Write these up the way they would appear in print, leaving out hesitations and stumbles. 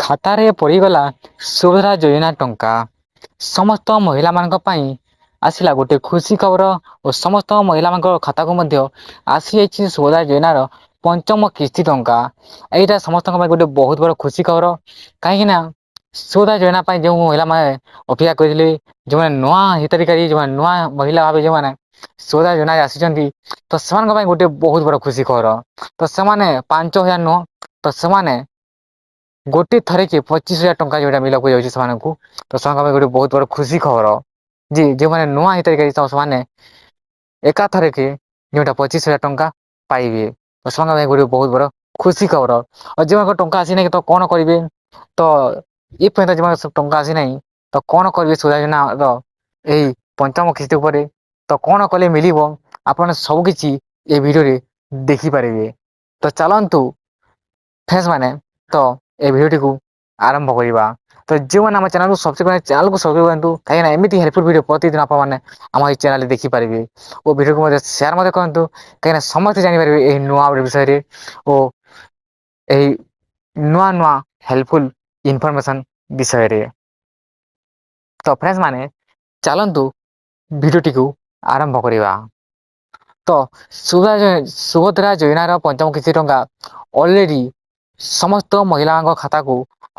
ଖାତାରେ ପଡ଼ିଗଲା ସୁଭଦ୍ରା ଯୋଜନା ଟଙ୍କା। ସମସ୍ତ ମହିଳାମାନଙ୍କ ପାଇଁ ଆସିଲା ଗୋଟେ ଖୁସି ଖବର ଓ ସମସ୍ତ ମହିଳାମାନଙ୍କ ଖାତାକୁ ମଧ୍ୟ ଆସିଯାଇଛି ସୁଭଦ୍ରା ଯୋଜନାର ପଞ୍ଚମ କିସ୍ତି ଟଙ୍କା। ଏଇଟା ସମସ୍ତଙ୍କ ପାଇଁ ଗୋଟେ ବହୁତ ବଡ଼ ଖୁସି ଖବର। କାହିଁକିନା ସୁଭଦ୍ରା ଯୋଜନା ପାଇଁ ଯେଉଁ ମହିଳାମାନେ ଅପେକ୍ଷା କରିଥିଲେ, ଯେଉଁମାନେ ନୂଆ ହିତାଧିକାରୀ, ଯେଉଁମାନେ ନୂଆ ମହିଳା ଭାବେ ଯେଉଁମାନେ ସୁଭଦ୍ରା ଯୋଜନାରେ ଆସିଛନ୍ତି, ତ ସେମାନଙ୍କ ପାଇଁ ଗୋଟେ ବହୁତ ବଡ଼ ଖୁସି ଖବର। ତ ସେମାନେ 5,000 ନୁହଁ, ତ ସେମାନେ ଗୋଟେ ଥରକେ 25,000 ଟଙ୍କା ଯେଉଁଟା ମିଳିବାକୁ ଯାଉଛି ସେମାନଙ୍କୁ, ତ ସେମାନଙ୍କ ପାଇଁ ଗୋଟେ ବହୁତ ବଡ଼ ଖୁସି ଖବର। ଯେ ଯେଉଁମାନେ ନୂଆ ହିତାଧିକାରୀ ସେମାନେ ଏକାଥରକେ ଯେଉଁଟା 25,000 ଟଙ୍କା ପାଇବେ। ତ ସେମାନଙ୍କ ପାଇଁ ଗୋଟେ ବହୁତ ବଡ଼ ଖୁସି ଖବର। ଆଉ ଯେଉଁମାନଙ୍କ ଟଙ୍କା ଆସିନାହିଁ ତ କଣ କରିବେ? ତ ଏ ପର୍ଯ୍ୟନ୍ତ ଯେଉଁମାନଙ୍କ ଟଙ୍କା ଆସିନାହିଁ ତ କଣ କରିବେ ସୁଭଦ୍ରା ଯୋଜନାର ଏହି ପଞ୍ଚମ କିସ୍ତି ଉପରେ? ତ କଣ କଲେ ମିଳିବ? ଆପଣ ସବୁ କିଛି ଏ ଭିଡ଼ିଓରେ ଦେଖିପାରିବେ। ତ ଚାଲନ୍ତୁ ଫ୍ରେଣ୍ଡସ୍ ମାନେ ତ ଏ ଭିଡ଼ିଓଟିକୁ ଆରମ୍ଭ କରିବା। ତ ଯେଉଁମାନେ ଆମ ଚ୍ୟାନେଲକୁ ସବସ୍କ୍ରାଇବ୍ କରିନାହାନ୍ତି ଚ୍ୟାନେଲକୁ ସବସ୍କ୍ରାଇବ୍ କରନ୍ତୁ। କାହିଁକିନା ଏମିତି ହେଲ୍ପଫୁଲ୍ ଭିଡ଼ିଓ ପ୍ରତିଦିନ ଆପଣମାନେ ଆମ ଏହି ଚ୍ୟାନେଲରେ ଦେଖିପାରିବେ ଓ ଭିଡ଼ିଓକୁ ମଧ୍ୟ ସେୟାର ମଧ୍ୟ କରନ୍ତୁ। କାହିଁକିନା ସମସ୍ତେ ଜାଣିପାରିବେ ଏହି ନୂଆ ଅପଡେଟ୍ ବିଷୟରେ ଓ ଏହି ନୂଆ ନୂଆ ହେଲ୍ପଫୁଲ୍ ଇନଫର୍ମେସନ୍ ବିଷୟରେ। ତ ଫ୍ରେଣ୍ଡସ୍ ମାନେ ଚାଲନ୍ତୁ ଭିଡ଼ିଓଟିକୁ ଆରମ୍ଭ କରିବା। ତ ସୁଭଦ୍ରା ଯୋଜନାର ପଞ୍ଚମ କିସ୍ତି ଟଙ୍କା ଅଲରେଡ଼ି ସମସ୍ତ ମହିଳାଙ୍କ ଖାତାକୁ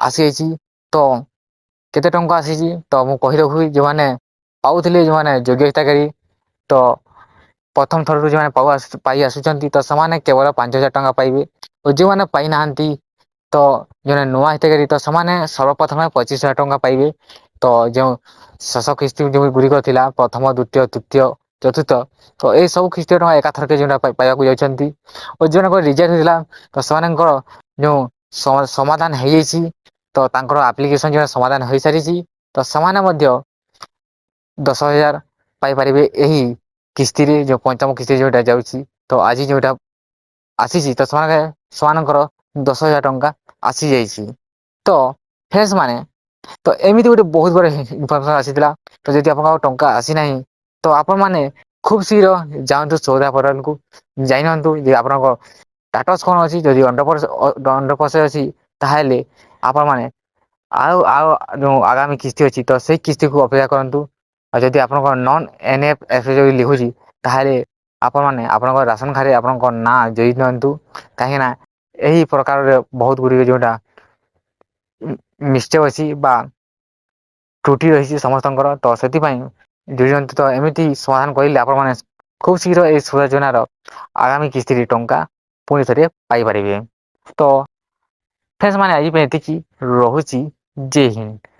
ଆସିଯାଇଛି। ତ କେତେ ଟଙ୍କା ଆସିଛି ତ ମୁଁ କହିରଖି ଯେଉଁମାନେ ପାଉଥିଲେ, ଯେଉଁମାନେ ଯୋଗ୍ୟ ହିତାଧିକାରୀ, ତ ପ୍ରଥମ ଥରରୁ ଯେଉଁମାନେ ପାଇ ଆସୁଛନ୍ତି ତ ସେମାନେ କେବଳ 5,000 ଟଙ୍କା ପାଇବେ ଓ ଯେଉଁମାନେ ପାଇନାହାନ୍ତି ତ ଜଣେ ନୂଆ ହିତାଧିକାରୀ ତ ସେମାନେ ସର୍ବପ୍ରଥମେ 25,000 ଟଙ୍କା ପାଇବେ। ତ ଯେଉଁ ଶେଷ କିସ୍ତି ଯେଉଁ ଗୁଡ଼ିକ ଥିଲା ପ୍ରଥମ, ଦ୍ଵିତୀୟ, ତୃତୀୟ, ଚତୁର୍ଥ ତ ଏଇ ସବୁ କିସ୍ତି ଟଙ୍କା ଏକାଥରକେ ଯେଉଁଟା ପାଇବାକୁ ଯାଉଛନ୍ତି ଓ ଯେଉଁମାନଙ୍କର ରିଜେକ୍ଟ ହେଇଥିଲା ତ ସେମାନଙ୍କର ଯେଉଁ ସମାଧାନ ହେଇଯାଇଛି, ତ ତାଙ୍କର ଆପ୍ଲିକେସନ୍ ଯେଉଁଟା ସମାଧାନ ହୋଇସାରିଛି, ତ ସେମାନେ ମଧ୍ୟ 10,000 ପାଇପାରିବେ ଏହି କିସ୍ତିରେ, ଯେଉଁ ପଞ୍ଚମ କିସ୍ତି ଯେଉଁଟା ଯାଉଛି। ତ ଆଜି ଯେଉଁଟା ଆସିଛି ତ ସେମାନଙ୍କର 10,000 ଟଙ୍କା ଆସିଯାଇଛି। ତ ଫ୍ରେଣ୍ଡସ୍ ମାନେ ତ ଏମିତି ଗୋଟେ ବହୁତ ବଡ଼ ଇନଫର୍ମେସନ୍ ଆସିଥିଲା। ତ ଯଦି ଆପଣଙ୍କ ଟଙ୍କା ଆସିନାହିଁ ତ ଆପଣମାନେ ଖୁବ୍ ଶୀଘ୍ର ଯାଆନ୍ତୁ ସୁଭଦ୍ରା ପୋର୍ଟାଲକୁ, ଯାଇନିଅନ୍ତୁ ଯେ ଆପଣଙ୍କ ଷ୍ଟାଟସ୍ କଣ ଅଛି। ଯଦି ଅଣ୍ଡର ପ୍ରୋସେସ୍ ଅଛି ତାହେଲେ ଆପଣମାନେ ଆଉ ଯେଉଁ ଆଗାମୀ କିସ୍ତି ଅଛି ତ ସେଇ କିସ୍ତିକୁ ଅପେକ୍ଷା କରନ୍ତୁ। ଆଉ ଯଦି ଆପଣଙ୍କ ନନ୍ NFS ଯଦି ଲେଖୁଛି ତାହେଲେ ଆପଣମାନେ ଆପଣଙ୍କ ରାସନ କାର୍ଡ଼ରେ ଆପଣଙ୍କ ନାଁ ଦେଇ ଦିଅନ୍ତୁ। କାହିଁକିନା ଏହି ପ୍ରକାରରେ ବହୁତ ଗୁଡ଼ିଏ ଯେଉଁଟା ମିଷ୍ଟେକ୍ ଅଛି ବା ତ୍ରୁଟି ରହିଛି ସମସ୍ତଙ୍କର, ତ ସେଥିପାଇଁ ଦେଇଦିଅନ୍ତୁ। ତ ଏମିତି ସମାଧାନ କରିଲେ ଆପଣମାନେ ଖୁବ୍ ଶୀଘ୍ର ଏହି ସୁଭଦ୍ରା ଯୋଜନାର ଆଗାମୀ କିସ୍ତିରେ ଟଙ୍କା ପୁଣି ଥରେ ପାଇପାରିବେ। ତ ଫ୍ରେଣ୍ଡସ୍ ମାନେ ଆଜି ପାଇଁ ଏତିକି ରହୁଛି। ଜୟ ହିନ୍ଦ।